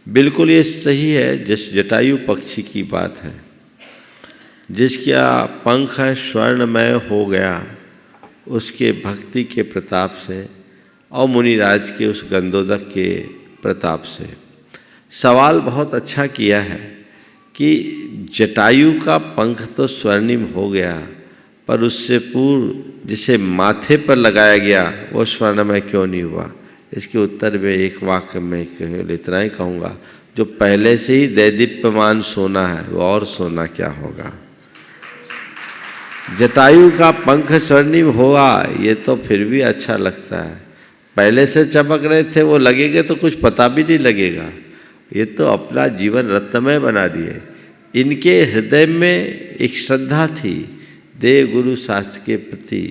बिल्कुल ये सही है, जिस जटायु पक्षी की बात है, जिसका पंख स्वर्णमय हो गया उसके भक्ति के प्रताप से और मुनिराज के उस गंधोदक के प्रताप से। सवाल बहुत अच्छा किया है कि जटायु का पंख तो स्वर्णिम हो गया, पर उससे पूर्व जिसे माथे पर लगाया गया वो स्वर्णमय क्यों नहीं हुआ? इसके उत्तर में एक वाक्य में केवल इतना ही कहूँगा, जो पहले से ही दैदीप्यमान सोना है वो और सोना क्या होगा। जटायु का पंख स्वर्णिम हुआ ये तो फिर भी अच्छा लगता है, पहले से चमक रहे थे वो लगेंगे तो कुछ पता भी नहीं लगेगा। ये तो अपना जीवन रत्नमय बना दिए। इनके हृदय में एक श्रद्धा थी देव गुरु शास्त्र के प्रति।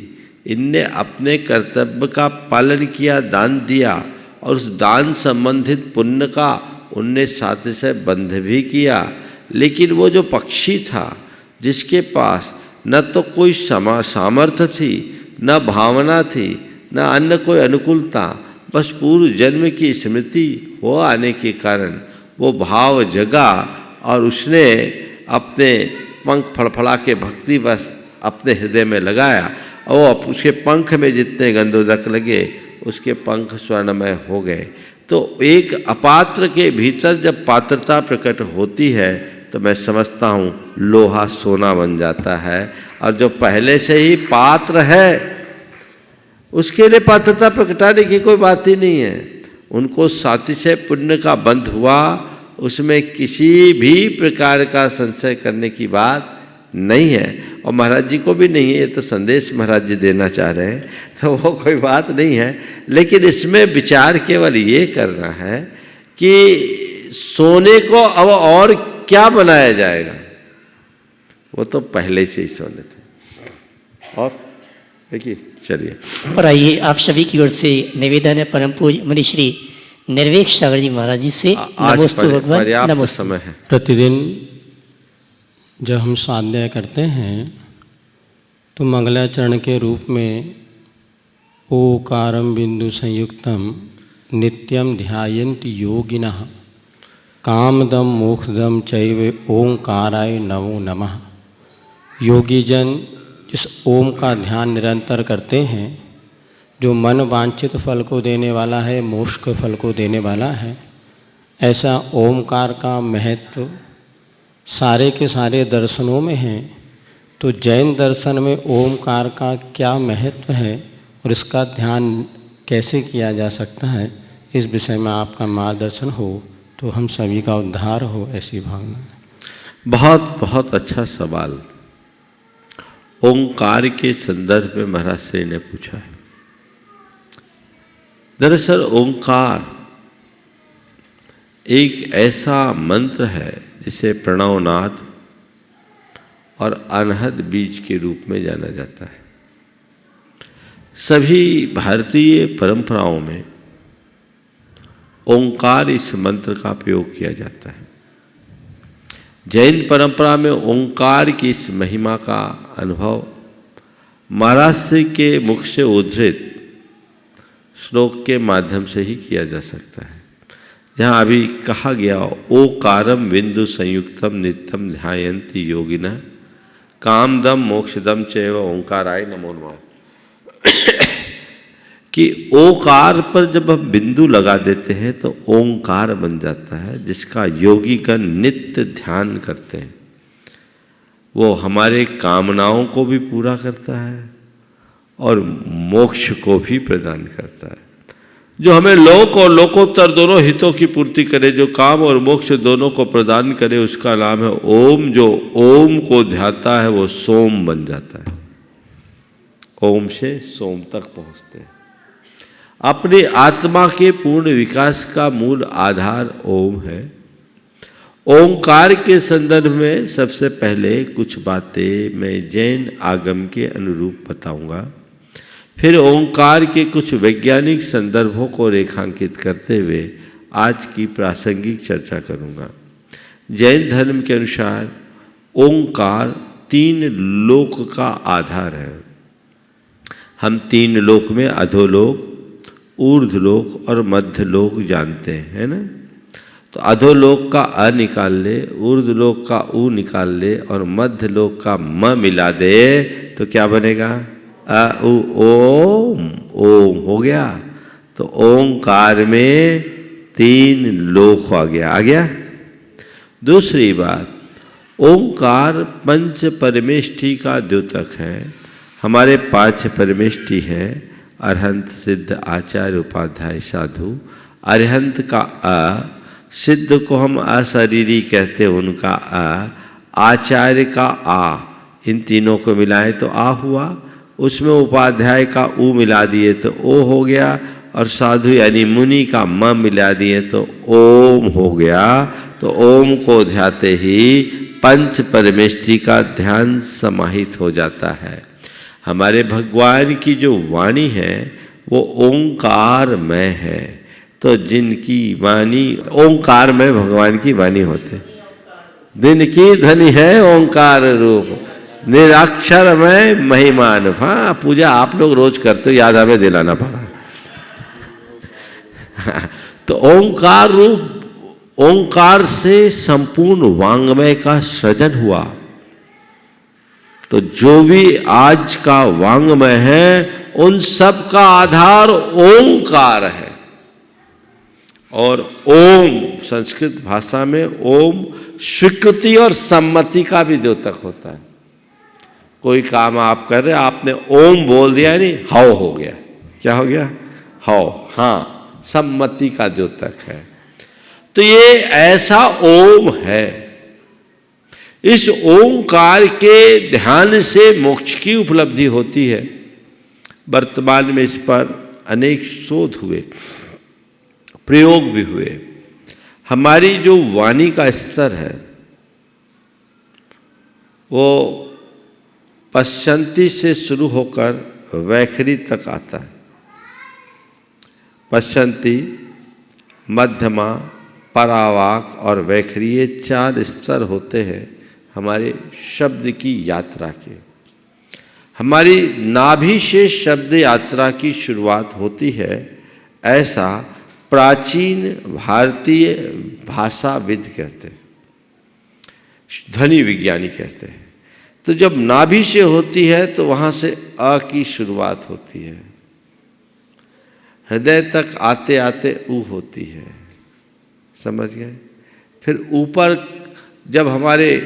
इनने अपने कर्तव्य का पालन किया, दान दिया, और उस दान संबंधित पुण्य का उनने साथ से बंध भी किया। लेकिन वो जो पक्षी था जिसके पास न तो कोई सामर्थ्य थी, न भावना थी, न अन्य कोई अनुकूलता, बस पूर्व जन्म की स्मृति हो आने के कारण वो भाव जगा और उसने अपने पंख फड़फड़ा के भक्ति बस अपने हृदय में लगाया, और उसके पंख में जितने गंधोदक लगे उसके पंख स्वर्णमय हो गए। तो एक अपात्र के भीतर जब पात्रता प्रकट होती है तो मैं समझता हूँ लोहा सोना बन जाता है, और जो पहले से ही पात्र है उसके लिए पात्रता प्रकटाने की कोई बात ही नहीं है। उनको साथी से पुण्य का बंध हुआ, उसमें किसी भी प्रकार का संशय करने की बात नहीं है, और महाराज जी को भी नहीं है। ये तो संदेश महाराज जी देना चाह रहे हैं, तो वो कोई बात नहीं है। लेकिन इसमें विचार केवल ये करना है कि सोने को अब और क्या बनाया जाएगा, वो तो पहले से ही सोने थे। और देखिए, चलिए। और आइए आप सभी की ओर से निवेदन है परम पूज्य मुनि श्री निर्वेक्ष सागर जी महाराज जी से। नमोस्तु भगवान, पर्याप्त समय है। प्रतिदिन जब हम साधना करते हैं तो मंगलाचरण के रूप में ओकारम बिंदु संयुक्तम नित्यम ध्यायन्ति योगिनः कामदम मोक्षदम चैव ओंकाराय नमो नमः। योगी जन जिस ओम का ध्यान निरंतर करते हैं, जो मन वांछित फल को देने वाला है, मोक्ष के फल को देने वाला है, ऐसा ओमकार का महत्व सारे के सारे दर्शनों में है। तो जैन दर्शन में ओमकार का क्या महत्व है और इसका ध्यान कैसे किया जा सकता है, इस विषय में आपका मार्गदर्शन हो तो हम सभी का उद्धार हो, ऐसी भावना है। बहुत बहुत अच्छा सवाल ओंकार के संदर्भ में महाराज श्री ने पूछा है। दरअसल ओंकार एक ऐसा मंत्र है जिसे प्रणवनाद और अनहद बीज के रूप में जाना जाता है। सभी भारतीय परंपराओं में ओंकार इस मंत्र का प्रयोग किया जाता है। जैन परंपरा में ओंकार की इस महिमा का अनुभव महाराज श्री के मुख से उद्धृत श्लोक के माध्यम से ही किया जा सकता है। जहाँ अभी कहा गया ओकारम बिंदु संयुक्तम नित्यम ध्यायन्ति योगिना कामदम मोक्षदम चैव ओंकाराय नमो नमः, कि ओकार पर जब हम बिंदु लगा देते हैं तो ओंकार बन जाता है, जिसका योगीगण नित्य ध्यान करते हैं। वो हमारे कामनाओं को भी पूरा करता है और मोक्ष को भी प्रदान करता है, जो हमें लोक और लोकोत्तर दोनों हितों की पूर्ति करे, जो काम और मोक्ष दोनों को प्रदान करे, उसका नाम है ओम। जो ओम को ध्याता है वो सोम बन जाता है। ओम से सोम तक पहुँचते हैं। अपनी आत्मा के पूर्ण विकास का मूल आधार ओम है। ओंकार के संदर्भ में सबसे पहले कुछ बातें मैं जैन आगम के अनुरूप बताऊंगा, फिर ओंकार के कुछ वैज्ञानिक संदर्भों को रेखांकित करते हुए आज की प्रासंगिक चर्चा करूंगा। जैन धर्म के अनुसार ओंकार 3 लोक का आधार है। हम 3 लोक में अधोलोक, ऊर्ध्वलोक और मध्यलोक जानते हैं, है ना। तो अधोलोक का अ निकाल ले, ऊर्ध्वलोक का ऊ निकाल ले और मध्यलोक का म मिला दे तो क्या बनेगा? अ उ ओम। ओम हो गया। तो ओंकार में 3 लोक आ गया। दूसरी बात, ओंकार पंच परमेष्टि का द्योतक है। हमारे 5 परमेष्टि हैं, अरहंत, सिद्ध, आचार्य, उपाध्याय, साधु। अरहंत का अ, सिद्ध को हम अशरीरी कहते हैं, उनका अ, आचार्य का आ, इन तीनों को मिलाए तो आ हुआ। उसमें उपाध्याय का ऊ मिला दिए तो ओ हो गया, और साधु यानी मुनि का म मिला दिए तो ओम हो गया। तो ओम को ध्याते ही पंच परमेष्टि का ध्यान समाहित हो जाता है। हमारे भगवान की जो वाणी है वो ओंकारमय है। तो जिनकी वाणी ओंकार में भगवान की वाणी होते, दिन की ध्वनि है ओंकार रूप, निराक्षर में महिमान। हाँ, पूजा आप लोग रोज करते हो, याद हमें दिलाना पड़ा। तो ओंकार रूप, ओंकार से संपूर्ण वांग्मय का सृजन हुआ। तो जो भी आज का वांग्मय है उन सब का आधार ओंकार है। और ओम संस्कृत भाषा में ओम स्वीकृति और सम्मति का भी द्योतक होता है। कोई काम आप कर रहे, आपने ओम बोल दिया, नहीं हाउ हो गया। क्या हो गया? हाउ। हाँ, सम्मति का द्योतक है। तो ये ऐसा ओम है। इस ओंकार के ध्यान से मोक्ष की उपलब्धि होती है। वर्तमान में इस पर अनेक शोध हुए, प्रयोग भी हुए। हमारी जो वाणी का स्तर है वो पश्चंती से शुरू होकर वैखरी तक आता है। पश्चंती, मध्यमा, परावाक और वैखरी, ये 4 स्तर होते हैं हमारे शब्द की यात्रा के। हमारी नाभि से शब्द यात्रा की शुरुआत होती है, ऐसा प्राचीन भारतीय भाषाविद कहते हैं, ध्वनि विज्ञानी कहते हैं। तो जब नाभि से होती है तो वहाँ से अ की शुरुआत होती है, हृदय तक आते आते ऊ होती है, समझ गए। फिर ऊपर जब हमारे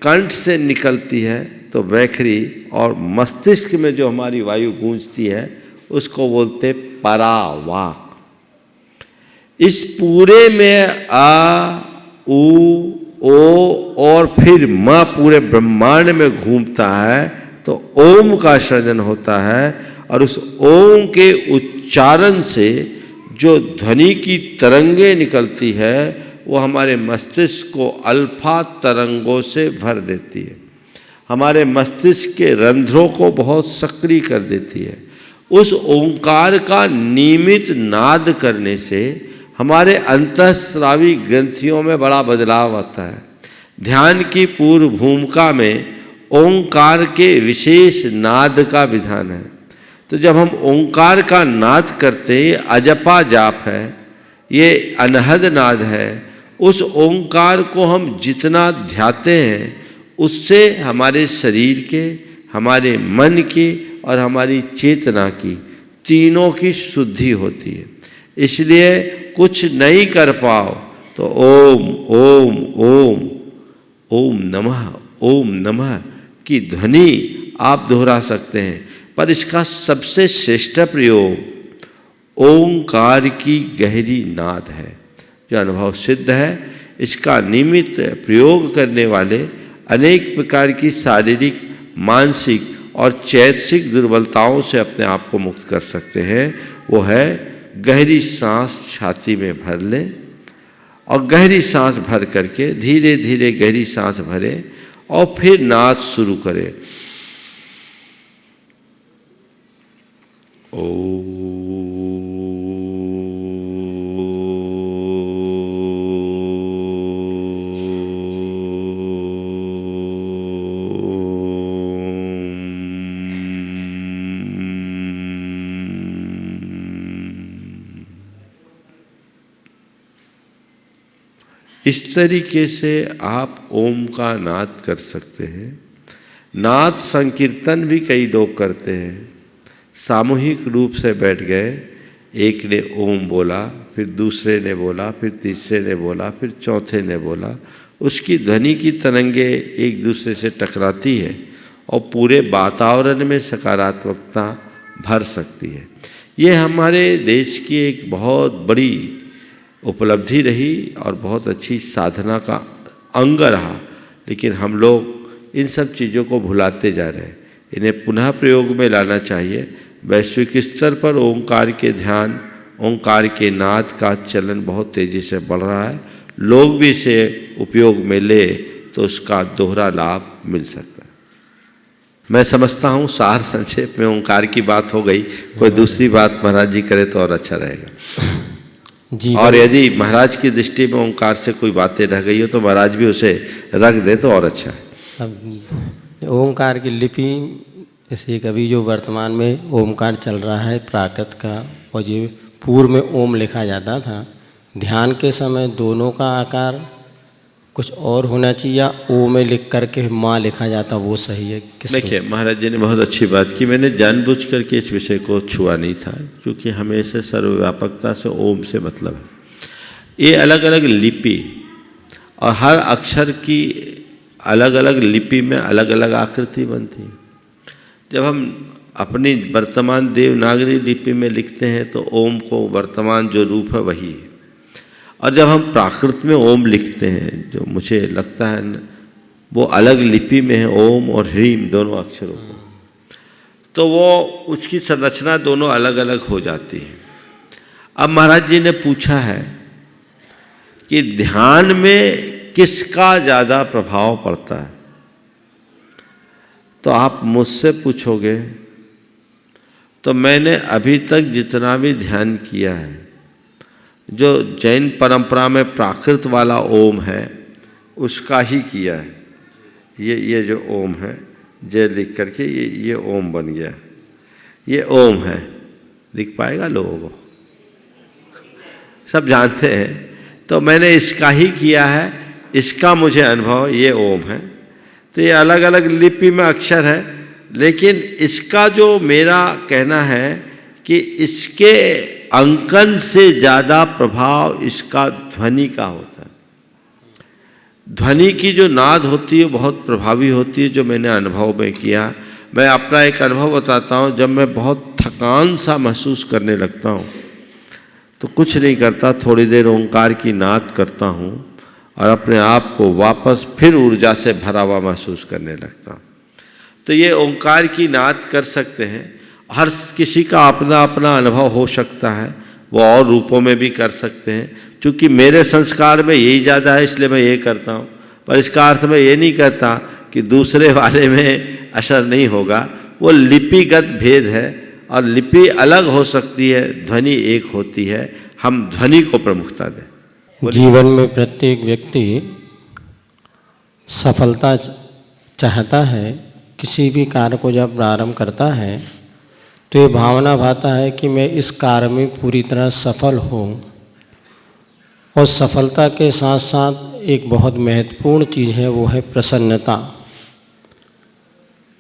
कंठ से निकलती है तो वैखरी, और मस्तिष्क में जो हमारी वायु गूंजती है उसको बोलते परावाक। इस पूरे में आ, ऊ, ओ और फिर म पूरे ब्रह्मांड में घूमता है तो ओम का सृजन होता है। और उस ओम के उच्चारण से जो ध्वनि की तरंगें निकलती है वो हमारे मस्तिष्क को अल्फा तरंगों से भर देती है, हमारे मस्तिष्क के रंध्रों को बहुत सक्रिय कर देती है। उस ओंकार का नियमित नाद करने से हमारे अंतःस्रावी ग्रंथियों में बड़ा बदलाव आता है। ध्यान की पूर्व भूमिका में ओंकार के विशेष नाद का विधान है। तो जब हम ओंकार का नाद करते, ये अजपा जाप है, ये अनहद नाद है, उस ओंकार को हम जितना ध्याते हैं उससे हमारे शरीर के, हमारे मन की और हमारी चेतना की, तीनों की शुद्धि होती है। इसलिए कुछ नहीं कर पाओ तो ओम ओम ओम ओम नमः की ध्वनि आप दोहरा सकते हैं। पर इसका सबसे श्रेष्ठ प्रयोग ओंकार की गहरी नाद है, जो अनुभव सिद्ध है। इसका नियमित प्रयोग करने वाले अनेक प्रकार की शारीरिक, मानसिक और चैतसिक दुर्बलताओं से अपने आप को मुक्त कर सकते हैं। वो है गहरी सांस छाती में भर लें और गहरी सांस भर करके धीरे धीरे गहरी सांस भरें और फिर नाद शुरू करें। इस तरीके से आप ओम का नाद कर सकते हैं। नाद संकीर्तन भी कई लोग करते हैं। सामूहिक रूप से बैठ गए, एक ने ओम बोला, फिर दूसरे ने बोला, फिर तीसरे ने बोला, फिर चौथे ने बोला। उसकी ध्वनि की तरंगे एक दूसरे से टकराती है और पूरे वातावरण में सकारात्मकता भर सकती है। ये हमारे देश की एक बहुत बड़ी उपलब्धि रही और बहुत अच्छी साधना का अंग रहा, लेकिन हम लोग इन सब चीज़ों को भुलाते जा रहे हैं। इन्हें पुनः प्रयोग में लाना चाहिए। वैश्विक स्तर पर ओंकार के ध्यान, ओंकार के नाद का चलन बहुत तेज़ी से बढ़ रहा है। लोग भी इसे उपयोग में ले तो उसका दोहरा लाभ मिल सकता है। मैं समझता हूँ सार संक्षेप में ओंकार की बात हो गई। कोई दूसरी बात महाराज जी करे तो और अच्छा रहेगा जी। और यदि महाराज की दृष्टि में ओंकार से कोई बातें रह गई हो तो महाराज भी उसे रख दे तो और अच्छा है। अब ओंकार की लिपि जैसे कभी जो वर्तमान में ओंकार चल रहा है प्राकृत का, और ये पूर्व में ओम लिखा जाता था। ध्यान के समय दोनों का आकार कुछ और होना चाहिए या ओ में लिख करके माँ लिखा जाता, वो सही है? देखिए, महाराज जी ने बहुत अच्छी बात की। मैंने जानबूझ करके इस विषय को छुआ नहीं था, क्योंकि हमेशा सर्वव्यापकता से ओम से मतलब है। ये अलग अलग लिपि और हर अक्षर की अलग अलग लिपि में अलग अलग आकृति बनती है। जब हम अपनी वर्तमान देवनागरी लिपि में लिखते हैं तो ओम को वर्तमान जो रूप है वही है, और जब हम प्राकृत में ओम लिखते हैं, जो मुझे लगता है वो अलग लिपि में है, ओम और ह्रीम दोनों अक्षरों को, तो वो उसकी संरचना दोनों अलग अलग हो जाती है। अब महाराज जी ने पूछा है कि ध्यान में किसका ज़्यादा प्रभाव पड़ता है, तो आप मुझसे पूछोगे तो मैंने अभी तक जितना भी ध्यान किया है, जो जैन परंपरा में प्राकृत वाला ओम है उसका ही किया है। ये जो ओम है, जय लिख करके ये ओम बन गया, ये ओम है। दिख पाएगा लोगों को, सब जानते हैं। तो मैंने इसका ही किया है, इसका मुझे अनुभव, ये ओम है। तो ये अलग अलग लिपि में अक्षर है, लेकिन इसका जो मेरा कहना है कि इसके अंकन से ज़्यादा प्रभाव इसका ध्वनि का होता है। ध्वनि की जो नाद होती है बहुत प्रभावी होती है, जो मैंने अनुभव में किया। मैं अपना एक अनुभव बताता हूँ। जब मैं बहुत थकान सा महसूस करने लगता हूँ तो कुछ नहीं करता, थोड़ी देर ओंकार की नाद करता हूँ और अपने आप को वापस फिर ऊर्जा से भरा हुआ महसूस करने लगता हूँ। तो ये ओंकार की नाद कर सकते हैं। हर किसी का अपना अपना अनुभव हो सकता है, वो और रूपों में भी कर सकते हैं। चूँकि मेरे संस्कार में यही ज़्यादा है इसलिए मैं ये करता हूँ, पर इसका अर्थ मैं ये नहीं कहता कि दूसरे वाले में असर नहीं होगा। वो लिपिगत भेद है और लिपि अलग हो सकती है, ध्वनि एक होती है। हम ध्वनि को प्रमुखता दें। जीवन में प्रत्येक व्यक्ति सफलता चाहता है, किसी भी कार्य को जब प्रारंभ करता है तो ये भावना भाता है कि मैं इस कार्य में पूरी तरह सफल हूँ। और सफलता के साथ साथ एक बहुत महत्वपूर्ण चीज़ है, वो है प्रसन्नता।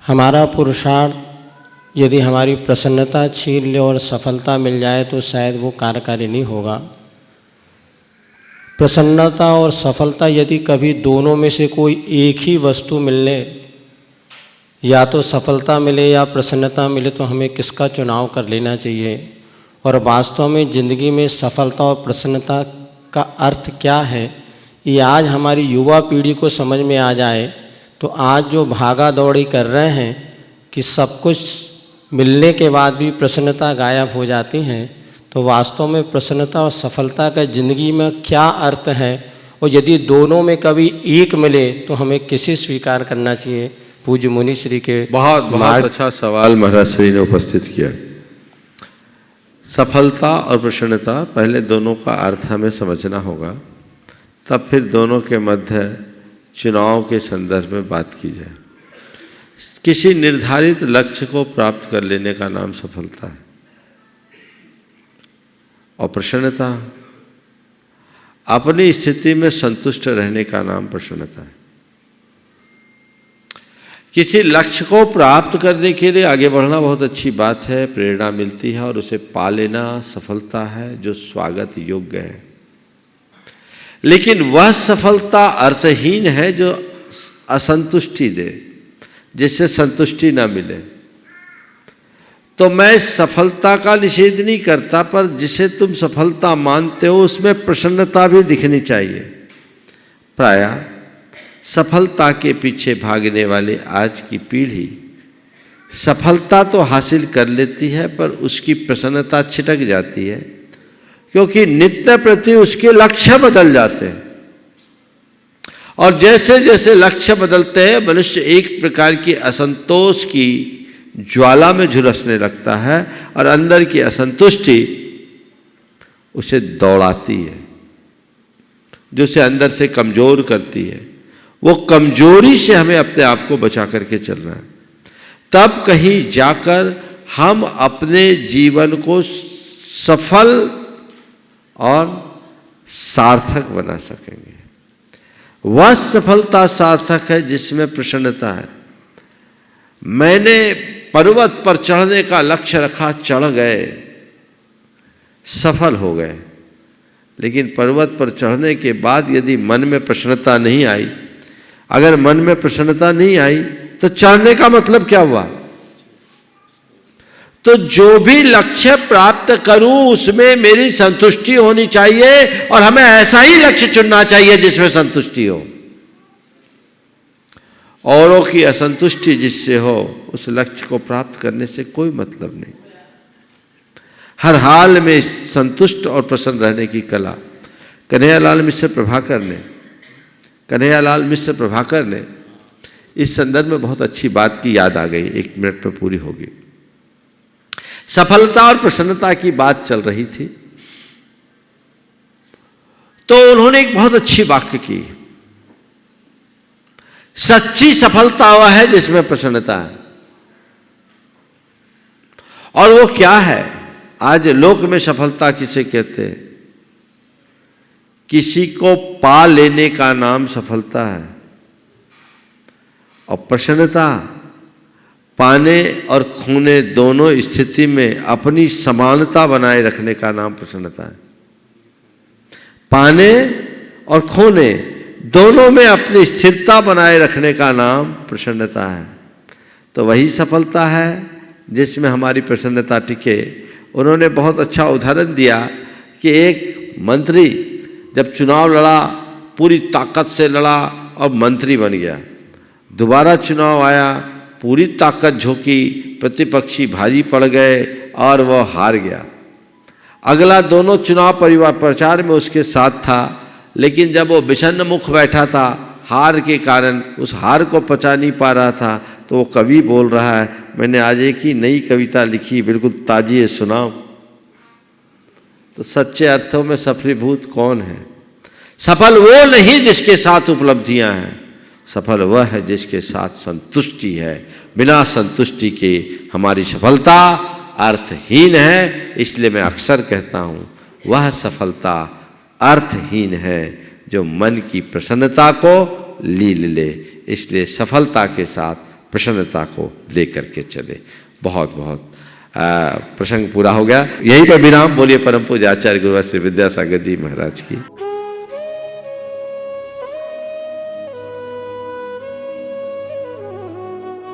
हमारा पुरुषार्थ यदि हमारी प्रसन्नता छीन ले और सफलता मिल जाए तो शायद वो कार्यकारी नहीं होगा। प्रसन्नता और सफलता यदि कभी दोनों में से कोई एक ही वस्तु मिलने, या तो सफलता मिले या प्रसन्नता मिले, तो हमें किसका चुनाव कर लेना चाहिए। और वास्तव में ज़िंदगी में सफलता और प्रसन्नता का अर्थ क्या है, ये आज हमारी युवा पीढ़ी को समझ में आ जाए तो आज जो भागा दौड़ी कर रहे हैं कि सब कुछ मिलने के बाद भी प्रसन्नता गायब हो जाती हैं, तो वास्तव में प्रसन्नता और सफलता का ज़िंदगी में क्या अर्थ है, और यदि दोनों में कभी एक मिले तो हमें किसे स्वीकार करना चाहिए। पूज्य मुनि श्री के बहुत अच्छा सवाल महाराज श्री ने उपस्थित किया। सफलता और प्रसन्नता, पहले दोनों का अर्थ हमें समझना होगा, तब फिर दोनों के मध्य चुनाव के संदर्भ में बात की जाए। किसी निर्धारित लक्ष्य को प्राप्त कर लेने का नाम सफलता है, और प्रसन्नता अपनी स्थिति में संतुष्ट रहने का नाम प्रसन्नता है। किसी लक्ष्य को प्राप्त करने के लिए आगे बढ़ना बहुत अच्छी बात है, प्रेरणा मिलती है, और उसे पा लेना सफलता है जो स्वागत योग्य है। लेकिन वह सफलता अर्थहीन है जो असंतुष्टि दे, जिससे संतुष्टि ना मिले। तो मैं सफलता का निषेध नहीं करता, पर जिसे तुम सफलता मानते हो उसमें प्रसन्नता भी दिखनी चाहिए। प्रायः सफलता के पीछे भागने वाले आज की पीढ़ी सफलता तो हासिल कर लेती है, पर उसकी प्रसन्नता छिटक जाती है, क्योंकि नित्य प्रति उसके लक्ष्य बदल जाते हैं। और जैसे जैसे लक्ष्य बदलते हैं, मनुष्य एक प्रकार की असंतोष की ज्वाला में झुलसने लगता है, और अंदर की असंतुष्टि उसे दौड़ाती है, जो उसे अंदर से कमज़ोर करती है। वो कमजोरी से हमें अपने आप को बचा करके चलना है, तब कहीं जाकर हम अपने जीवन को सफल और सार्थक बना सकेंगे। वह सफलता सार्थक है जिसमें प्रसन्नता है। मैंने पर्वत पर चढ़ने का लक्ष्य रखा, चढ़ गए, सफल हो गए, लेकिन पर्वत पर चढ़ने के बाद यदि मन में प्रसन्नता नहीं आई, अगर मन में प्रसन्नता नहीं आई तो चढ़ने का मतलब क्या हुआ। तो जो भी लक्ष्य प्राप्त करूं उसमें मेरी संतुष्टि होनी चाहिए, और हमें ऐसा ही लक्ष्य चुनना चाहिए जिसमें संतुष्टि हो। औरों की असंतुष्टि जिससे हो, उस लक्ष्य को प्राप्त करने से कोई मतलब नहीं। हर हाल में संतुष्ट और प्रसन्न रहने की कला कन्हैयालाल मिश्र प्रभाकर ने इस संदर्भ में बहुत अच्छी बात की याद आ गई, 1 मिनट में पूरी होगी। सफलता और प्रसन्नता की बात चल रही थी, तो उन्होंने एक बहुत अच्छी वाक्य की, सच्ची सफलता वह है जिसमें प्रसन्नता है। और वो क्या है? आज लोक में सफलता किसे कहते हैं? किसी को पा लेने का नाम सफलता है, और प्रसन्नता पाने और खोने दोनों स्थिति में अपनी समानता बनाए रखने का नाम प्रसन्नता है। पाने और खोने दोनों में अपनी स्थिरता बनाए रखने का नाम प्रसन्नता है। तो वही सफलता है जिसमें हमारी प्रसन्नता टिके। उन्होंने बहुत अच्छा उदाहरण दिया कि एक मंत्री जब चुनाव लड़ा, पूरी ताकत से लड़ा और मंत्री बन गया। दोबारा चुनाव आया, पूरी ताकत झोंकी, प्रतिपक्षी भारी पड़ गए और वह हार गया। अगला दोनों चुनाव प्रचार में उसके साथ था, लेकिन जब वो विषन्न मुख बैठा था, हार के कारण उस हार को पचा नहीं पा रहा था, तो वो कवि बोल रहा है, मैंने आज एक ही नई कविता लिखी, बिल्कुल ताजी है, सुनाओ। तो सच्चे अर्थों में सफलीभूत कौन है? सफल वो नहीं जिसके साथ उपलब्धियां हैं, सफल वह है जिसके साथ संतुष्टि है। बिना संतुष्टि के हमारी सफलता अर्थहीन है। इसलिए मैं अक्सर कहता हूँ वह सफलता अर्थहीन है जो मन की प्रसन्नता को लील ले। इसलिए सफलता के साथ प्रसन्नता को लेकर के चले। बहुत बहुत प्रसंग पूरा हो गया। यहीं पर विराम। बोलिए परम पूज्य आचार्य गुरुवर श्री विद्यासागर जी महाराज की।